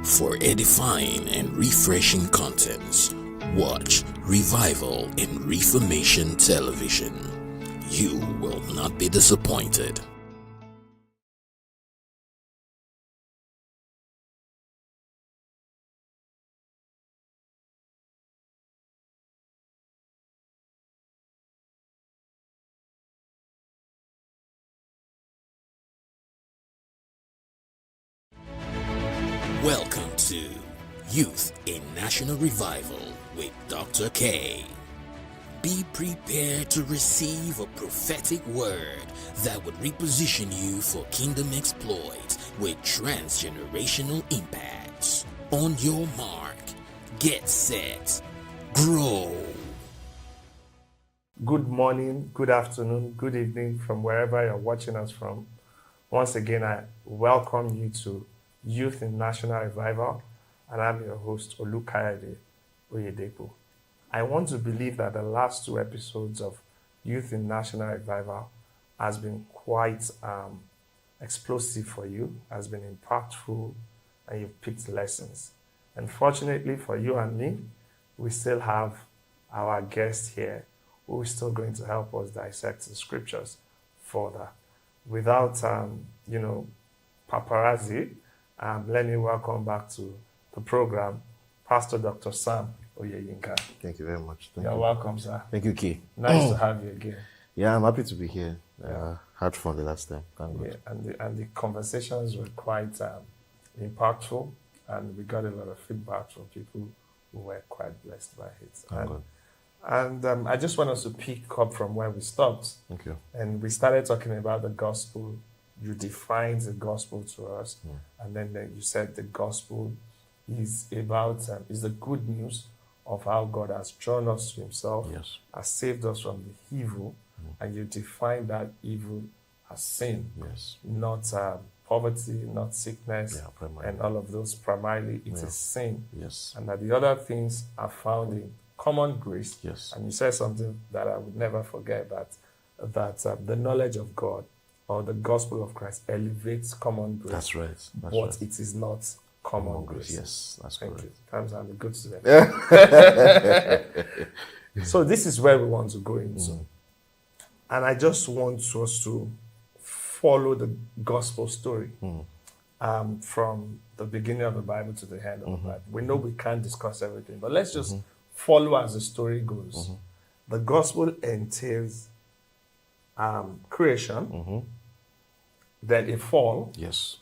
For edifying and refreshing contents, watch Revival and Reformation Television. You will not be disappointed. Welcome to Youth in National Revival with Dr. K. Be prepared to receive a prophetic word that would reposition you for kingdom exploits with transgenerational impacts. On your mark, get set, grow. Good morning, good afternoon, good evening from wherever you're watching us from. Once again, I welcome you to Youth in National Revival, and I'm your host, Olukayode Oyedepo. I want to believe that the last two episodes of Youth in National Revival has been quite explosive for you, has been impactful, and you've picked lessons. Unfortunately for you and me, we still have our guest here who is still going to help us dissect the scriptures further. Without, paparazzi, let me welcome back to the program, Pastor Dr. Sam Oyeyinka. Thank you very much. You're welcome, sir. Thank you, Key. Nice to have you again. Yeah, I'm happy to be here. Had fun the last time. Thank God. And the conversations were quite impactful, and we got a lot of feedback from people who were quite blessed by it. Thank God. And I just want us to pick up from where we stopped. Thank you. And we started talking about the gospel. You defined the gospel to us. And then you said the gospel is about, is the good news of how God has drawn us to himself, Yes. has saved us from the evil. And you define that evil as sin, Yes. not poverty, not sickness, primarily. and all of those. Primarily, it is sin. Yes. And that the other things are found in common grace. Yes. And you said something that I would never forget, that the knowledge of God or the gospel of Christ elevates common grace. That's right. That's but right. it is not common grace. Yes, that's Thank correct. you. Times I'm a good student. So this is where we want to go into. And I just want us to follow the gospel story from the beginning of the Bible to the end of the Bible. We know we can't discuss everything, but let's just follow as the story goes. The gospel entails creation, then a fall, Yes.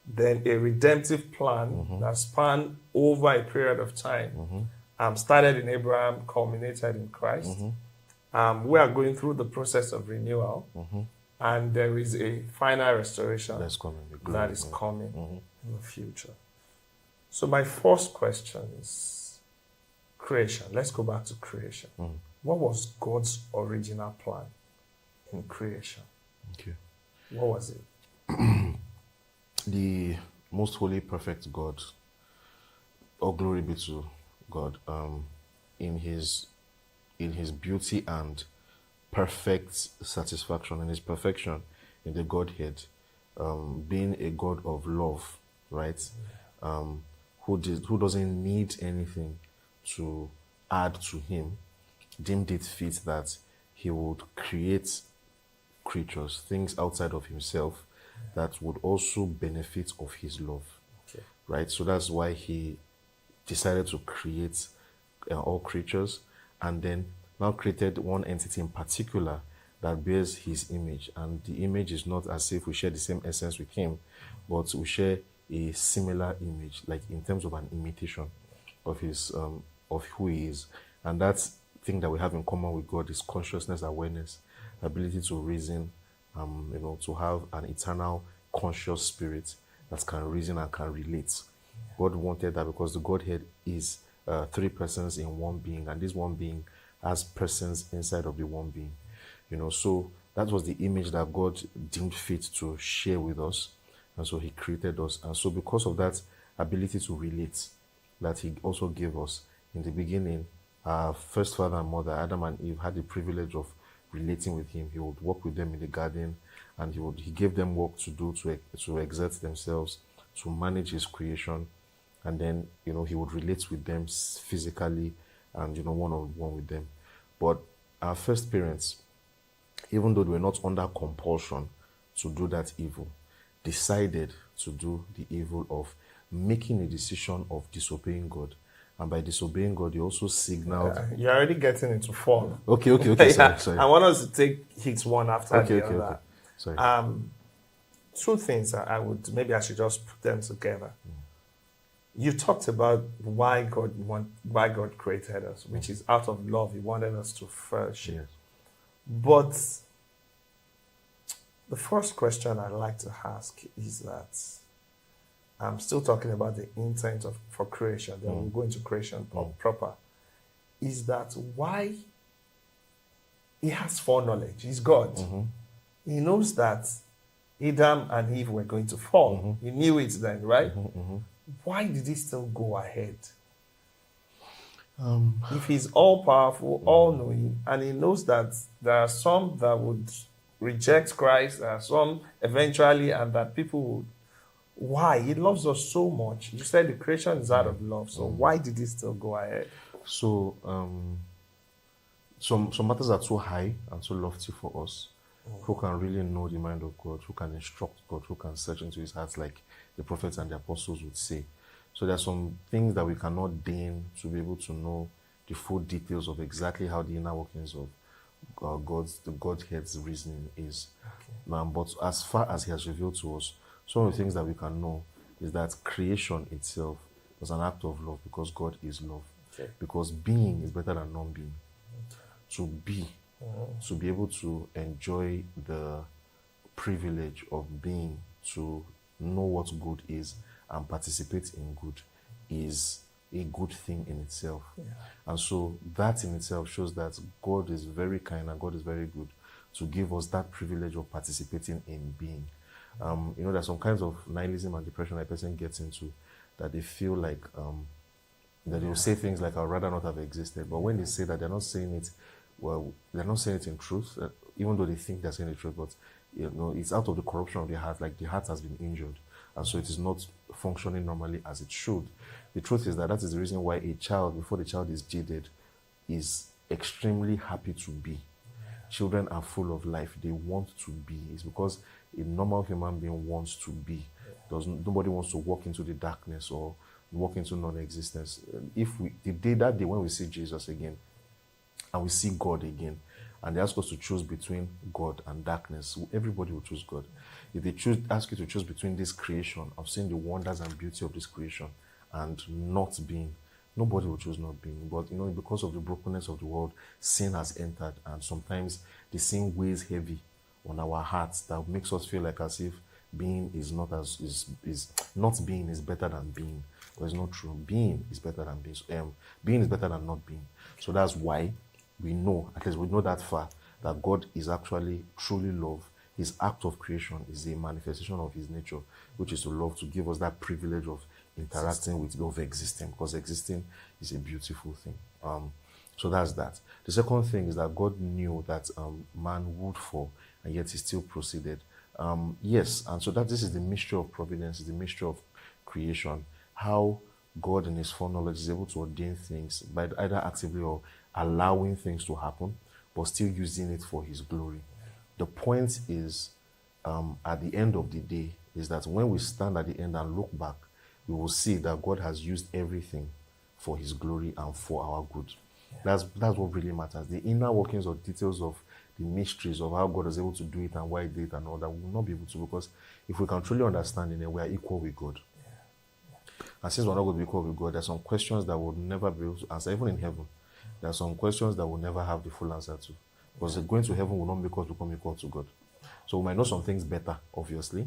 then a redemptive plan that spanned over a period of time. Started in Abraham, culminated in Christ. We are going through the process of renewal, and there is a final restoration That's coming. that is coming in the future. So my first question is creation. Let's go back to creation. What was God's original plan in creation? Okay. What was it? The most holy, perfect God, all glory be to God, in his beauty and perfect satisfaction, and his perfection in the Godhead, being a God of love, right? Who doesn't need anything to add to him, deemed it fit that he would create creatures, things outside of himself that would also benefit of his love, right? So that's why he decided to create all creatures, and then now created one entity in particular that bears his image. And the image is not as if we share the same essence with him, but we share a similar image, like in terms of an imitation of his of who he is. And that thing that we have in common with God is consciousness, awareness, ability to reason, to have an eternal conscious spirit that can reason and can relate. God wanted that because the Godhead is three persons in one being, and this one being has persons inside of the one being. So that was the image that God deemed fit to share with us, and so he created us. And so because of that ability to relate that he also gave us in the beginning, our first father and mother, Adam and Eve, had the privilege of relating with him. He would walk with them in the garden, and he gave them work to do to exert themselves, to manage his creation, and then, he would relate with them physically and, one-on-one with them. But our first parents, even though they were not under compulsion to do that evil, decided to do the evil of making a decision of disobeying God. And by disobeying God, they also signaled... You're already getting into fall. Okay, Yeah. sorry. I want us to take hits one after the other. Okay. Sorry. Two things maybe I should just put them together. You talked about why God created us, which is out of love. He wanted us to flourish. Yes. But the first question I'd like to ask is that I'm still talking about the intent for creation. Then we'll go into creation proper. Is that why he has foreknowledge? He's God. He knows that Adam and Eve were going to fall. He knew it then, right? Why did he still go ahead? If he's all-powerful, all-knowing, and he knows that there are some that would reject Christ, there are some eventually, and that people would... Why? He loves us so much. You said the creation is out of love, so why did he still go ahead? So, some matters are too high and too lofty for us. Who can really know the mind of God, who can instruct God, who can search into his heart like the prophets and the apostles would say. So there are some things that we cannot deign to be able to know the full details of exactly how the inner workings of the Godhead's reasoning is. But as far as he has revealed to us, some of the things that we can know is that creation itself was an act of love because God is love. Okay. Because being is better than non-being. To be able to enjoy the privilege of being, to know what good is and participate in good is a good thing in itself. Yeah. And so that in itself shows that God is very kind and God is very good to give us that privilege of participating in being. There's some kinds of nihilism and depression a person gets into that they feel like that they will say things like, I'd rather not have existed. But when they say that, they're not saying it in truth, even though they think they're saying the truth, but it's out of the corruption of the heart, like the heart has been injured, and so it is not functioning normally as it should. The truth is that is the reason why a child, before the child is jaded, is extremely happy to be. Children are full of life. They want to be. It's because a normal human being wants to be. Nobody wants to walk into the darkness or walk into non-existence. That day when we see Jesus again, and we see God again, and they ask us to choose between God and darkness, everybody will choose God. If they ask you to choose between this creation, of seeing the wonders and beauty of this creation, and not being, nobody will choose not being. But because of the brokenness of the world, sin has entered, and sometimes the sin weighs heavy on our hearts that makes us feel like as if being is not being is better than being. But it's not true. Being is better than being. Being is better than not being. So that's why we know, at least we know that far, that God is actually truly love. His act of creation is a manifestation of his nature, which is to love, to give us that privilege of interacting with, of existing, because existing is a beautiful thing. So that's that. The second thing is that God knew that man would fall, and yet he still proceeded. Yes, and so this is the mystery of providence, is the mystery of creation. How God in his foreknowledge is able to ordain things by either actively or allowing things to happen, but still using it for his glory. The point is, at the end of the day, is that when we stand at the end and look back, we will see that God has used everything for his glory and for our good. Yeah. That's what really matters. The inner workings or details of the mysteries of how God is able to do it and why he did it and all that, we will not be able to, because if we can truly understand it, we are equal with God. Yeah. And since we're not going to be equal with God, there are some questions that we'll never be able to answer, even in heaven. There are some questions that we'll never have the full answer to. Because going to heaven will not make us become equal to God. So we might know some things better, obviously.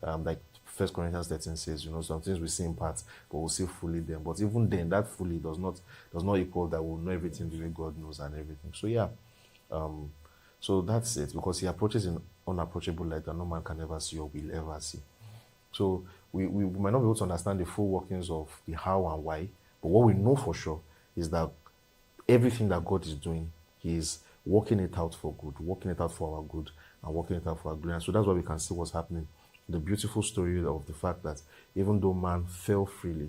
Like 1 Corinthians 13 says, some things we see in parts, but we'll see fully then. But even then, that fully does not equal that we'll know everything the way God knows and everything. So yeah. So that's it. Because he approaches in unapproachable light that no man can ever see or will ever see. So we might not be able to understand the full workings of the how and why, but what we know for sure is that everything that God is doing, he is working it out for good, working it out for our good, and working it out for our glory. And so that's why we can see what's happening. The beautiful story of the fact that even though man fell freely,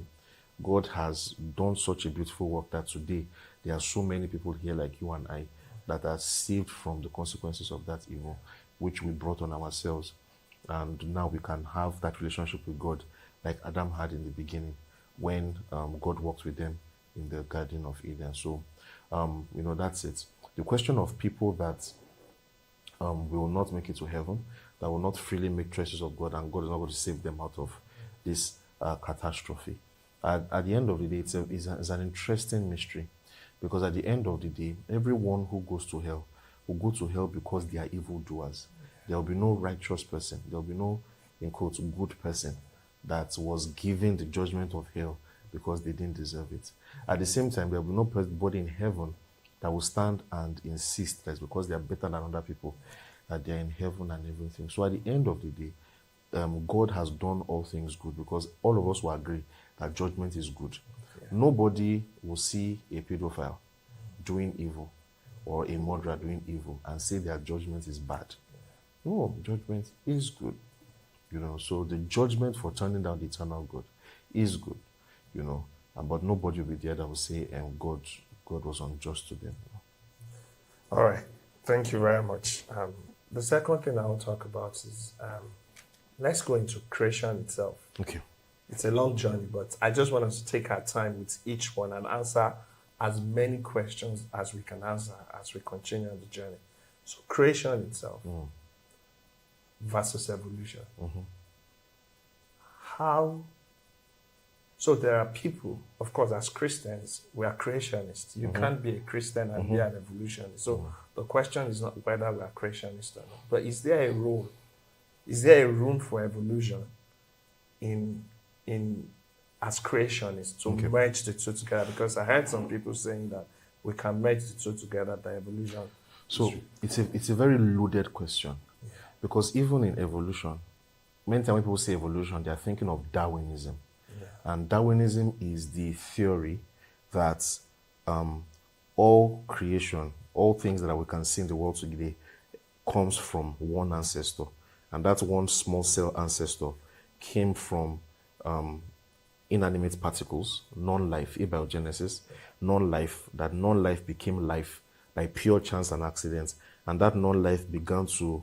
God has done such a beautiful work that today there are so many people here like you and I that are saved from the consequences of that evil, which we brought on ourselves. And now we can have that relationship with God like Adam had in the beginning when God walked with them in the Garden of Eden. So, that's it. The question of people that will not make it to heaven, that will not freely make choices of God, and God is not going to save them out of this catastrophe. At the end of the day, it's an interesting mystery, because at the end of the day, everyone who goes to hell will go to hell because they are evildoers. There will be no righteous person. There will be no, in quotes, good person that was given the judgment of hell because they didn't deserve it. At the same time, there will be no body in heaven that will stand and insist that it's because they are better than other people that they are in heaven and everything. So at the end of the day, God has done all things good, because all of us will agree that judgment is good. Yeah. Nobody will see a pedophile doing evil or a murderer doing evil and say their judgment is bad. Yeah. No, judgment is good. So the judgment for turning down the eternal God is good, but nobody will be there that will say God was unjust to them. All right. Thank you very much. The second thing I will talk about is let's go into creation itself. Okay. It's a long journey, but I just want us to take our time with each one and answer as many questions as we can answer as we continue on the journey. So creation itself versus evolution. Mm-hmm. So there are people, of course, as Christians, we are creationists. You can't be a Christian and be an evolutionist. So the question is not whether we are creationists or not, but is there a role? Is there a room for evolution in as creationists to merge the two together? Because I heard some people saying that we can merge the two together, the evolution. So it's a very loaded question, because even in evolution, many times when people say evolution, they are thinking of Darwinism. And Darwinism is the theory that all creation, all things that we can see in the world today, comes from one ancestor. And that one small cell ancestor came from inanimate particles, non-life, abiogenesis, non-life. That non-life became life by pure chance and accident. And that non-life began to,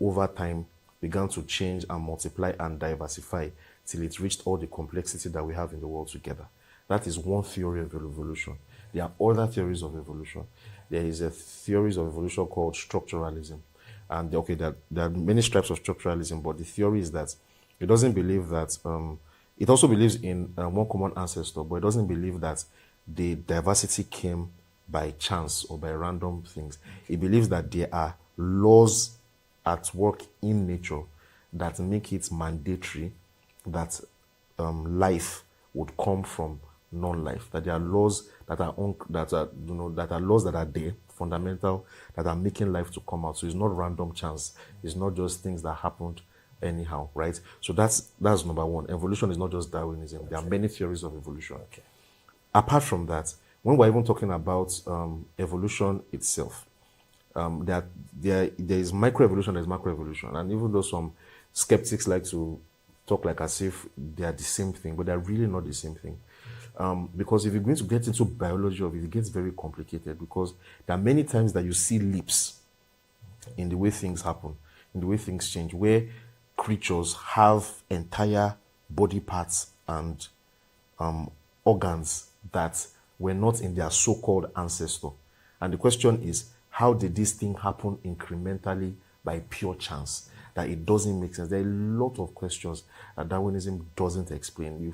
over time, began to change and multiply and diversify till it reached all the complexity that we have in the world together. That is one theory of evolution. There are other theories of evolution. There is a theories of evolution called structuralism. And there are many stripes of structuralism, but the theory is that it doesn't believe that, it also believes in one common ancestor, but it doesn't believe that the diversity came by chance or by random things. It believes that there are laws at work in nature that make it mandatory that life would come from non-life. That there are laws that are laws that are there, fundamental, that are making life to come out. So it's not random chance. It's not just things that happened anyhow, right? So that's number one. Evolution is not just Darwinism. There are many theories of evolution. Okay. Apart from that, when we're even talking about evolution itself, there is microevolution, there's macroevolution, and even though some skeptics like to talk like as if they are the same thing, but they're really not the same thing. Because if you're going to get into biology of it, it gets very complicated, because there are many times that you see leaps in the way things happen, in the way things change, where creatures have entire body parts and organs that were not in their so-called ancestor. And the question is, how did this thing happen incrementally by pure chance? That it doesn't make sense. There are a lot of questions that Darwinism doesn't explain.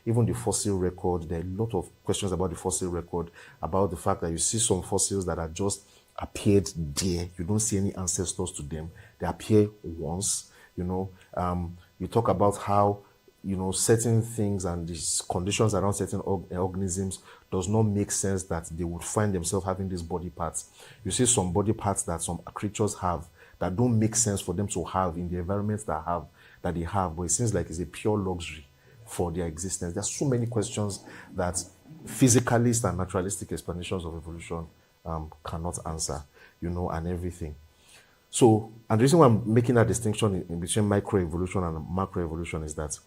Even the fossil record, there are a lot of questions about the fossil record, about the fact that you see some fossils that are just appeared there. You don't see any ancestors to them. They appear once, You talk about how, certain things and these conditions around certain organisms does not make sense that they would find themselves having these body parts. You see some body parts that some creatures have that don't make sense for them to have in the environments that they have, but it seems like it's a pure luxury for their existence. There's so many questions that physicalist and naturalistic explanations of evolution cannot answer, and everything. So, and the reason why I'm making that distinction in between microevolution and macroevolution is that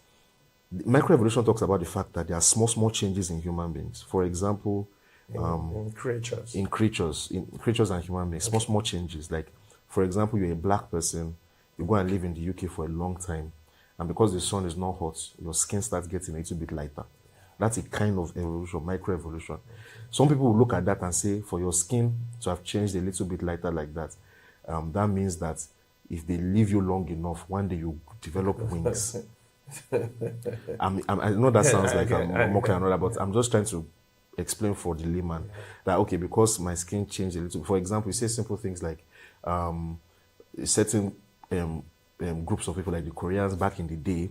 Microevolution talks about the fact that there are small changes in human beings. For example, in creatures. in creatures and human beings, small changes. Like, for example, you're a black person, you go and live in the UK for a long time, and because the sun is not hot, your skin starts getting a little bit lighter. That's a kind of evolution, microevolution. Some people will look at that and say, for your skin to have changed a little bit lighter like that, that means that if they leave you long enough, one day you develop wings. I know that sounds like I'm mocking another, but I'm just trying to explain for the layman that, okay, because my skin changed a little. For example, you say simple things like certain groups of people, like the Koreans back in the day,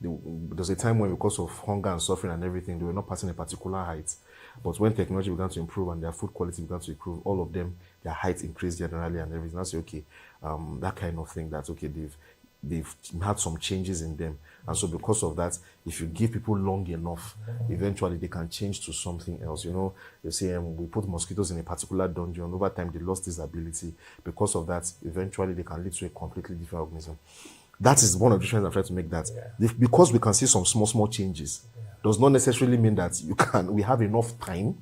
there's a time when, because of hunger and suffering and everything, they were not passing a particular height. But when technology began to improve and their food quality began to improve, all of them, their height increased generally and everything. That's okay. That kind of thing, that's okay. They've had some changes in them. And so because of that, if you give people long enough, eventually they can change to something else. You know, they say we put mosquitoes in a particular dungeon. Over time, they lost this ability. Because of that, eventually they can lead to a completely different organism. That is one of the reasons I'm trying to make that. Because we can see some small changes, does not necessarily mean that we have enough time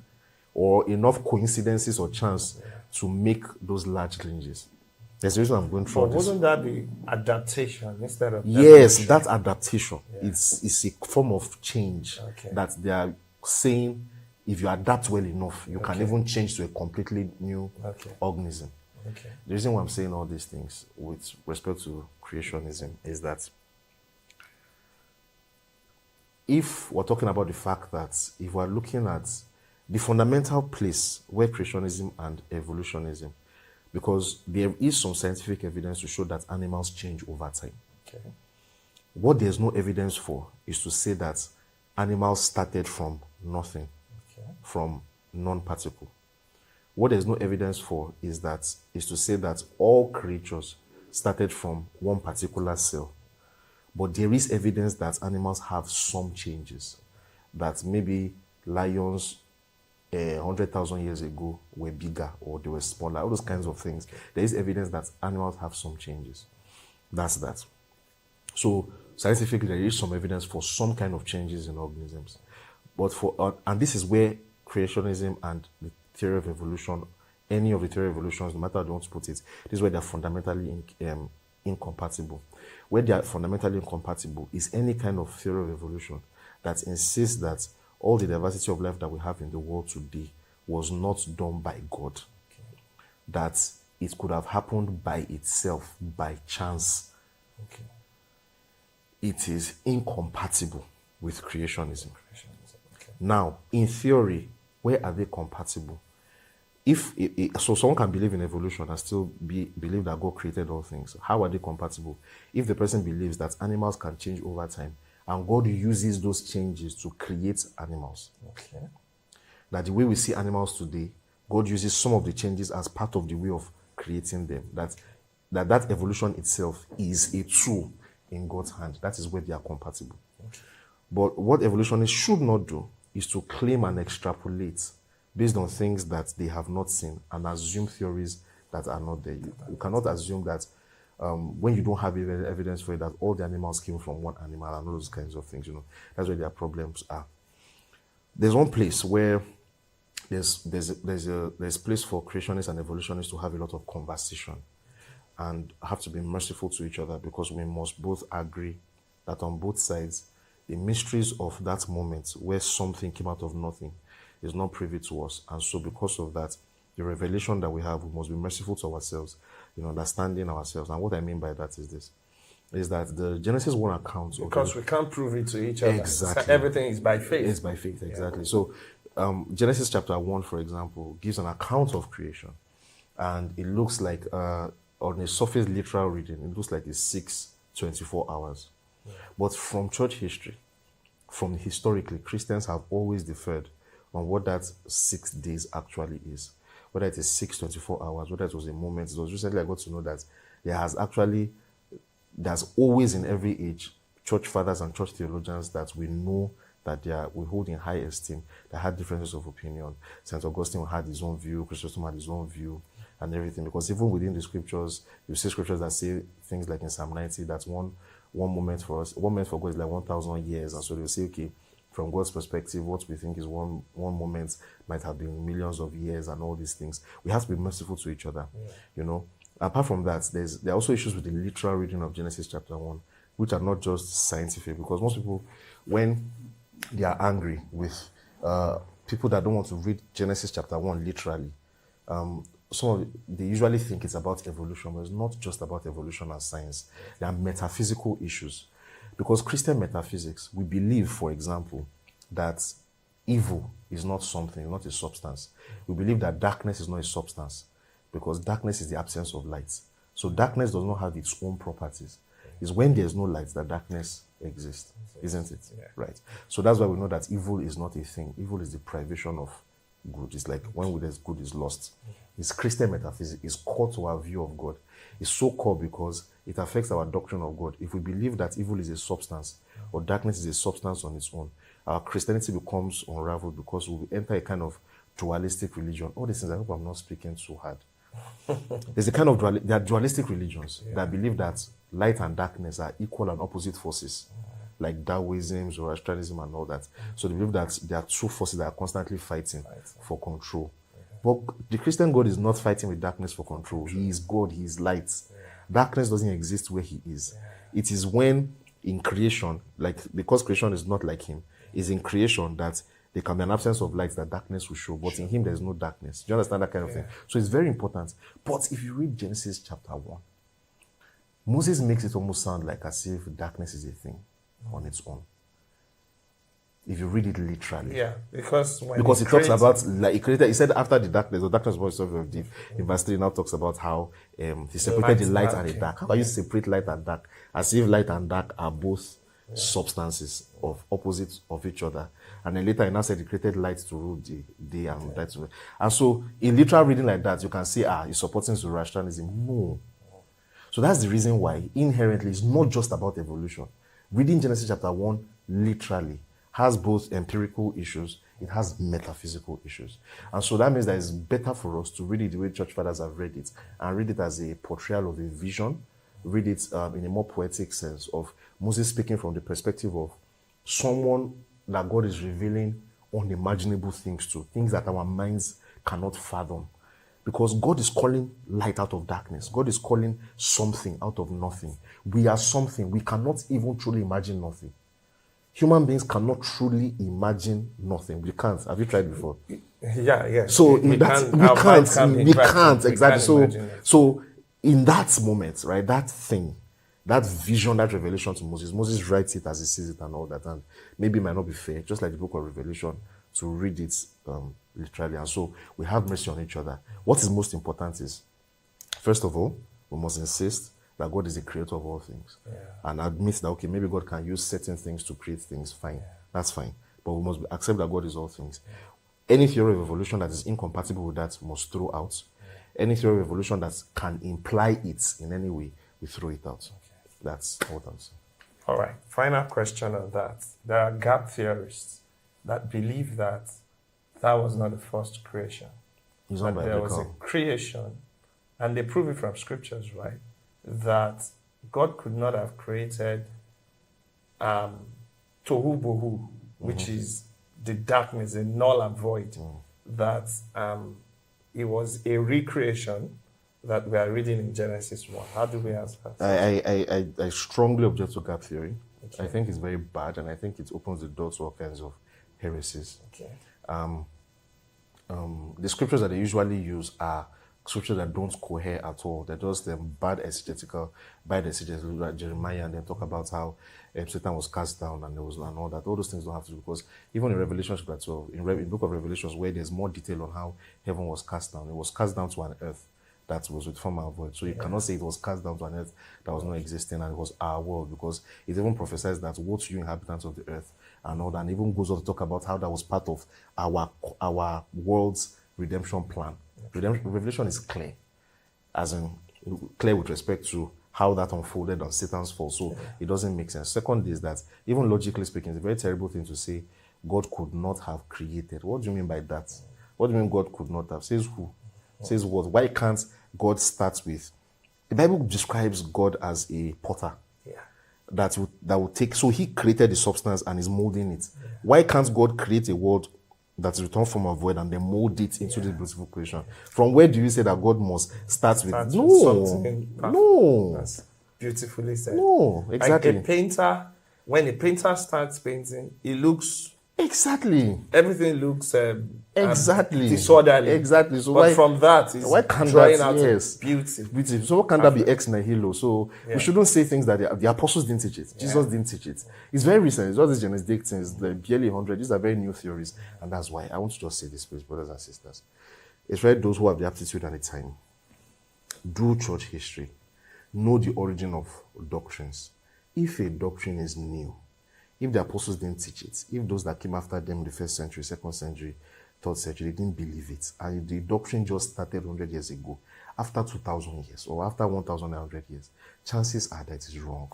or enough coincidences or chance to make those large changes. There's the reason I'm going through But wasn't that the adaptation instead of Yes, evolution? that adaptation. It's a form of change that they are saying if you adapt well enough, you can even change to a completely new organism. The reason why I'm saying all these things with respect to creationism is that if we're talking about the fact that if we're looking at the fundamental place where creationism and evolutionism, because there is some scientific evidence to show that animals change over time. What there's no evidence for is to say that animals started from nothing, from non-particle. What there's no evidence for is to say that all creatures started from one particular cell. But there is evidence that animals have some changes, that maybe lions 100,000 years ago were bigger or they were smaller, all those kinds of things. There is evidence that animals have some changes. That's that. So scientifically, there is some evidence for some kind of changes in organisms. But and this is where creationism and the theory of evolution, any of the theory of evolutions, no matter how you want to put it, this is where they're fundamentally incompatible. Where they are fundamentally incompatible is any kind of theory of evolution that insists that all the diversity of life that we have in the world today was not done by God. That it could have happened by itself, by chance. It is incompatible with creationism. Now, in theory, where are they compatible? So someone can believe in evolution and still believe that God created all things. How are they compatible? If the person believes that animals can change over time, and God uses those changes to create animals. That the way we see animals today, God uses some of the changes as part of the way of creating them. That evolution itself is a tool in God's hand. That is where they are compatible. But what evolutionists should not do is to claim and extrapolate based on things that they have not seen and assume theories that are not there. You cannot assume that when you don't have evidence for it, that all the animals came from one animal and all those kinds of things, that's where their problems are. There's one place where there's place for creationists and evolutionists to have a lot of conversation and have to be merciful to each other, because we must both agree that on both sides, the mysteries of that moment where something came out of nothing is not privy to us. And so because of that, the revelation that we have, we must be merciful to ourselves in understanding ourselves. And what I mean by that is that the Genesis 1 account... Because we can't prove it to each other. Exactly. Everything is by faith. It's by faith, exactly. So Genesis chapter 1, for example, gives an account of creation. And it looks like, on a surface literal reading, it looks like it's 24 hours. But from church history, historically, Christians have always differed on what that 6 days actually is. Whether it is 24 hours, whether it was a moment. It was recently I got to know that there's always in every age church fathers and church theologians that we know that we hold in high esteem, that had differences of opinion. St. Augustine had his own view, Chrysostom had his own view, and everything. Because even within the scriptures, you see scriptures that say things like in Psalm 90 that one 1 moment for us, 1 moment for God is like 1,000 years. And so they'll say, okay, from God's perspective, what we think is one moment might have been millions of years and all these things. We have to be merciful to each other, you know. Apart from that, there are also issues with the literal reading of Genesis chapter 1, which are not just scientific, because most people, when they are angry with people that don't want to read Genesis chapter 1 literally, they usually think it's about evolution, but it's not just about evolution and science. There are metaphysical issues. Because Christian metaphysics, we believe, for example, that evil is not something, not a substance. We believe that darkness is not a substance, because darkness is the absence of light. So darkness does not have its own properties. It's when there's no light that darkness exists, isn't it? Yeah. Right. So that's why we know that evil is not a thing. Evil is the privation of good. It's like when there's good is lost. It's Christian metaphysics. It's core to our view of God. It's so core because it affects our doctrine of God. If we believe that evil is a substance or darkness is a substance on its own, our Christianity becomes unraveled because we enter a kind of dualistic religion. All these things, I hope I'm not speaking too hard. There's a kind of there are dualistic religions that believe that light and darkness are equal and opposite forces, like Taoism, Zoroastrianism, and all that. So they believe that there are two forces that are constantly fighting for control. But the Christian God is not fighting with darkness for control. He is God, he is light. Darkness doesn't exist where he is. It is when in creation, because creation is not like him, is in creation that there can be an absence of light that darkness will show, but in him there's no darkness. Do you understand that kind of thing? So it's very important. But if you read Genesis chapter 1, Moses makes it almost sound like as if darkness is a thing on its own. If you read it literally. Yeah, because he talks about, he said after the darkness was so very deep. In verse 3 now talks about how he separated the light and the dark. How do you separate light and dark? As if light and dark are both substances of opposites of each other. And then later he now said he created light to rule the day and light to rule. And so in literal reading like that, you can say, he's supporting Zoroastrianism. No. So that's the reason why inherently it's not just about evolution. Reading Genesis chapter 1 literally has both empirical issues, it has metaphysical issues. And so that means that it's better for us to read it the way church fathers have read it, and read it as a portrayal of a vision, read it in a more poetic sense of Moses speaking from the perspective of someone that God is revealing unimaginable things to, things that our minds cannot fathom. Because God is calling light out of darkness. God is calling something out of nothing. We are something. We cannot even truly imagine nothing. Human beings cannot truly imagine nothing. We can't. Have you tried before? Yeah. So we can't exactly. So in that moment, right, that thing, that vision, that revelation to Moses writes it as he sees it and all that. And maybe it might not be fair, just like the book of Revelation, to read it literally. And so we have mercy on each other. What is most important is, first of all, we must insist that God is the creator of all things. And admit that, okay, maybe God can use certain things to create things, fine. That's fine. But we must accept that God is all things. Any theory of evolution that is incompatible with that must throw out. Any theory of evolution that can imply it in any way, we throw it out. That's what I'm saying. All right. Final question on that. There are gap theorists that believe that was not the first creation. That there was a creation, and they prove it from scriptures, right? That God could not have created tohu bohu, which is the darkness, the null and void. That it was a recreation that we are reading in Genesis 1. How do we answer that? I strongly object to gap theory. Okay. I think it's very bad, and I think it opens the door to all kinds of heresies. Okay. The scriptures that they usually use are scriptures that don't cohere at all. They're just bad exegetical, like Jeremiah, and they talk about how Satan was cast down and all that. All those things don't have to do, because even in Revelation chapter 12, in the book of Revelations, where there's more detail on how heaven was cast down, it was cast down to an earth that was with form and void. So you cannot say it was cast down to an earth that was not existing and it was our world, because it even prophesies that woe to you inhabitants of the earth and all that, and even goes on to talk about how that was part of our world's redemption plan. Revelation is clear, as in clear with respect to how that unfolded on Satan's fall. So it doesn't make sense. Second is that, even logically speaking, it's a very terrible thing to say God could not have created. What do you mean by that? What do you mean God could not have? Says who? Says what? Why can't God start with... The Bible describes God as a potter. that will take. So he created the substance and is molding it. Why can't God create a world that is returned from a void and then mold it into this beautiful creation? From where do you say that God must start with? Something perfect. No. That's beautifully said. No, exactly. Like a painter, when a painter starts painting, it looks Exactly. everything looks Exactly. disorderly. Exactly. So but from that, it's why can't drawing that, out yes, beauty. beauty? So what can that be ex nihilo? So Yeah. we shouldn't say things that the apostles didn't teach it. Jesus didn't teach it. It's very recent. It's all these genetic things, the barely 100. These are very new theories, and that's why I want to just say this, please, brothers and sisters. It's right those who have the aptitude and the time. Do church history. Know the origin of doctrines. If a doctrine is new, if the apostles didn't teach it, if those that came after them in the 1st century, 2nd century, 3rd century, they didn't believe it, and the doctrine just started 100 years ago, after 2,000 years or after 1,100 years, chances are that it is wrong.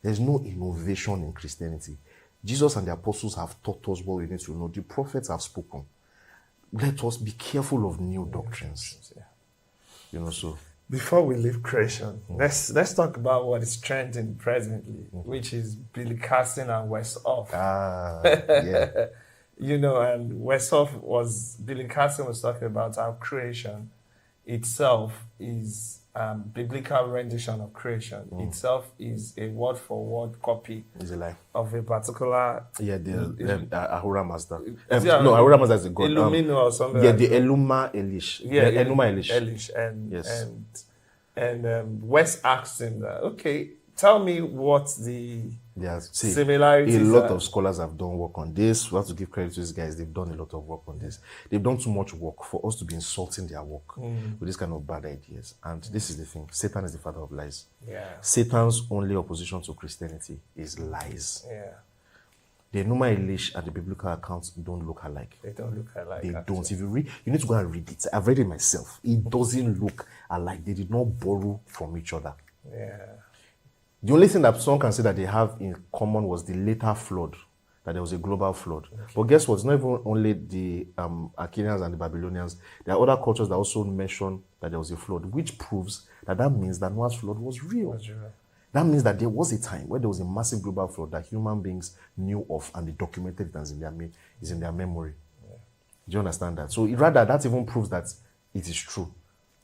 There's no innovation in Christianity. Jesus and the apostles have taught us what we need to know. The prophets have spoken. Let us be careful of new doctrines. You know, so Before we leave creation, let's talk about what is trending presently, which is Billy Carson and Wes Off. yeah. You know, and Billy Carson was talking about how creation itself is biblical rendition of creation. Itself is a word for word copy It's a lie. of a particular the Ahura Mazda. Yeah, no, Ahura Mazda is a god. Illumino or something. Yeah, like the that. Eluma Elish. Yeah, the Enuma Elish. Elish. Yes. And Wes asked him that, okay, tell me what the See, similarities a lot are. of scholars have done work on this. We have to give credit to these guys. They've done a lot of work on this. They've done too much work for us to be insulting their work with this kind of bad ideas. And this is the thing. Satan is the father of lies. Yeah. Satan's only opposition to Christianity is lies. Yeah. The Enuma Elish and the biblical accounts don't look alike. They don't look alike. They actually. don't. If you read, you need to go and read it. I've read it myself. It doesn't look alike. They did not borrow from each other. Yeah. The only thing that someone can say that they have in common was the later flood, that there was a global flood. Okay. But guess what? It's not even only the Akkadians and the Babylonians. There are other cultures that also mention that there was a flood, which proves that means that Noah's flood was real. That means that there was a time where there was a massive global flood that human beings knew of and they documented it as is in their memory. Yeah. Do you understand that? So rather, that even proves that it is true.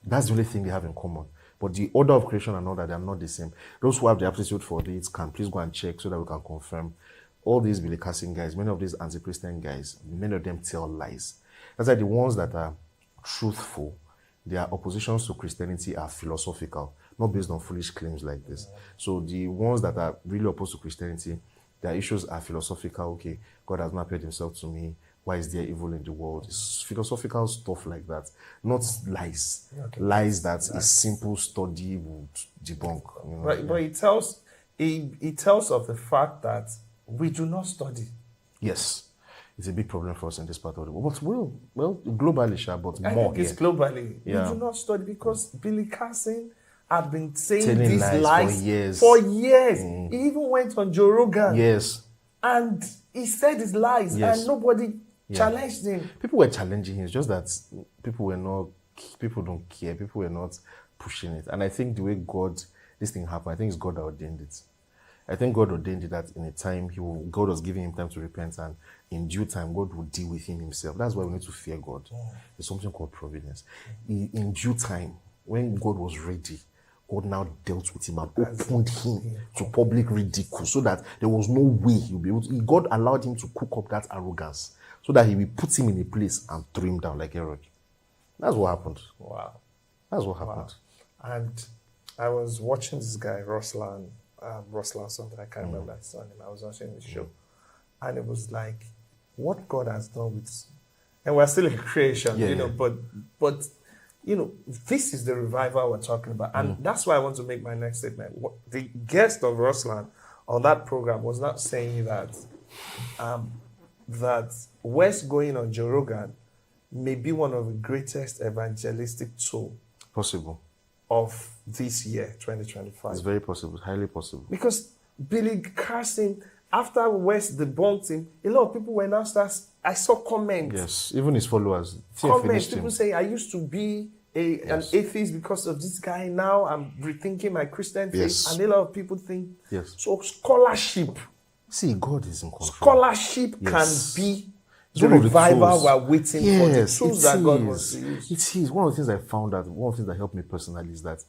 That's the only thing they have in common. But the order of creation and all that, they are not the same. Those who have the aptitude for it can please go and check so that we can confirm. All these Billy Carson guys, many of these anti-Christian guys, many of them tell lies. That's why the ones that are truthful, their oppositions to Christianity are philosophical, not based on foolish claims like this. So the ones that are really opposed to Christianity, their issues are philosophical. Okay, God has not appeared himself to me. Why is there evil in the world? It's philosophical stuff like that, not lies. Okay. Lies that a simple study would debunk. You know? But it tells of the fact that we do not study. Yes. It's a big problem for us in this part of the world. But well, globally, sure, but more I think it's globally. Yeah. We do not study because Billy Carson had been saying Telling these lies for years. He even went on Joe Rogan. Yes. And he said his lies and nobody challenged him. People were challenging him. It's just that people don't care. People were not pushing it. And I think the way this thing happened, I think it's God that ordained it. I think God ordained it that in a time, God was giving him time to repent, and in due time, God will deal with him himself. That's why we need to fear God. There's something called providence. In due time, when God was ready, God now dealt with him and opened him to public ridicule so that there was no way he would be able to. God allowed him to cook up that arrogance so that he will put him in a place and throw him down like Herod. That's what happened. Wow. That's what happened. Wow. And I was watching this guy, Ruslan something, I can't remember his name. I was watching the show. And it was like, what God has done with, and we're still in creation, but you know, this is the revival we're talking about. And that's why I want to make my next statement. The guest of Ruslan on that program was not saying that that West going on Joe Rogan may be one of the greatest evangelistic tool Possible. of this year, 2025. It's very possible, highly possible. Because Billy Carson, after West debunked him, a lot of people were now I saw comments. Yes, even his followers. Comments, people say, I used to be an atheist because of this guy. Now I'm rethinking my Christian faith. Yes. And a lot of people think, Yes. so scholarship. See, God is in control. Scholarship Yes. can be It's the one of the revival tools. we're waiting for. The tools that God wants to use. It is. One of the things I found out, one of the things that helped me personally is that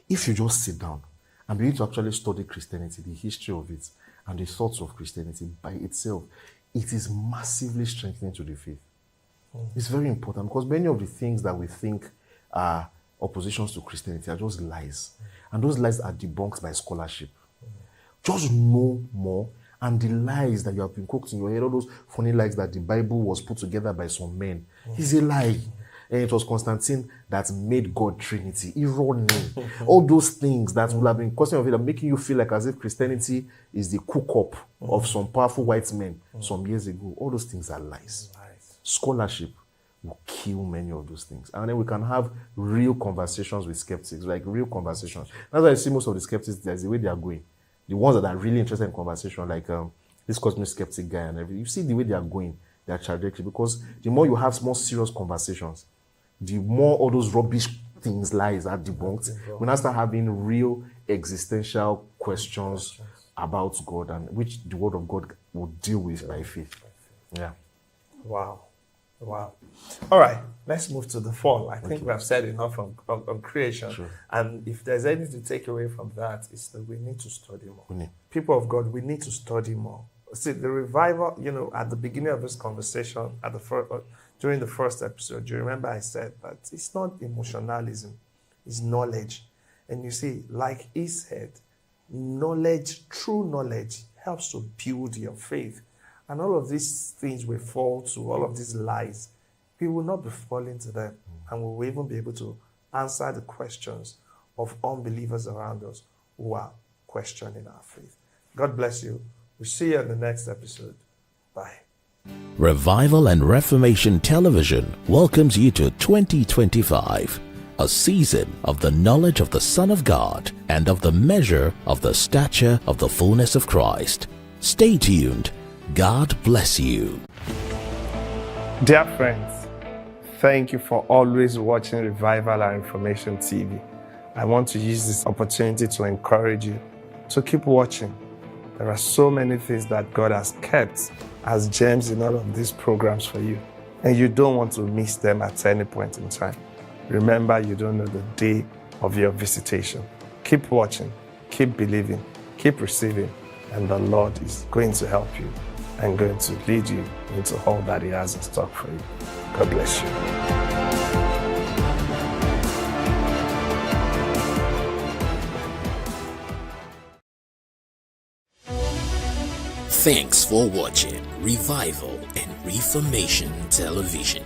if you just sit down and begin to actually study Christianity, the history of it, and the thoughts of Christianity by itself, it is massively strengthening to the faith. It's very important because many of the things that we think are oppositions to Christianity are just lies. And those lies are debunked by scholarship. Just know more. And the lies that you have been cooked in your head, all those funny lies that the Bible was put together by some men, is a lie. And it was Constantine that made God Trinity. Irony. All those things that will have been causing of it, are making you feel like as if Christianity is the cook-up of some powerful white men some years ago. All those things are lies. Scholarship will kill many of those things. And then we can have real conversations with skeptics, like real conversations. That's why I see most of the skeptics, there's the way they are going. The ones that are really interested in conversation, like this cosmic skeptic guy and everything, you see the way they are going, their trajectory, because the more you have more serious conversations, the more all those rubbish things, lies are debunked. We now start having real existential questions about God, and which the Word of God will deal with by faith. Yeah. Wow. All right, let's move to the fall. I think we have said enough on creation. Sure. And if there's anything to take away from that, it's that we need to study more. need. People of God, we need to study more. See, the revival, at the beginning of this conversation, during the first episode, do you remember I said that it's not emotionalism, it's knowledge. And you see, like he said, knowledge, true knowledge, helps to build your faith. And all of these things we fall to, all of these lies, we will not be falling to them. And we will even be able to answer the questions of unbelievers around us who are questioning our faith. God bless you. We'll see you in the next episode. Bye. Revival and Reformation Television welcomes you to 2025, a season of the knowledge of the Son of God and of the measure of the stature of the fullness of Christ. Stay tuned. God bless you. Dear friends, thank you for always watching Revival and Reformation TV. I want to use this opportunity to encourage you to keep watching. There are so many things that God has kept as gems in all of these programs for you, and you don't want to miss them at any point in time. Remember, you don't know the day of your visitation. Keep watching, keep believing, keep receiving, and the Lord is going to help you and going to lead you into all that He has in stock for you. God bless you. Thanks for watching Revival and Reformation Television.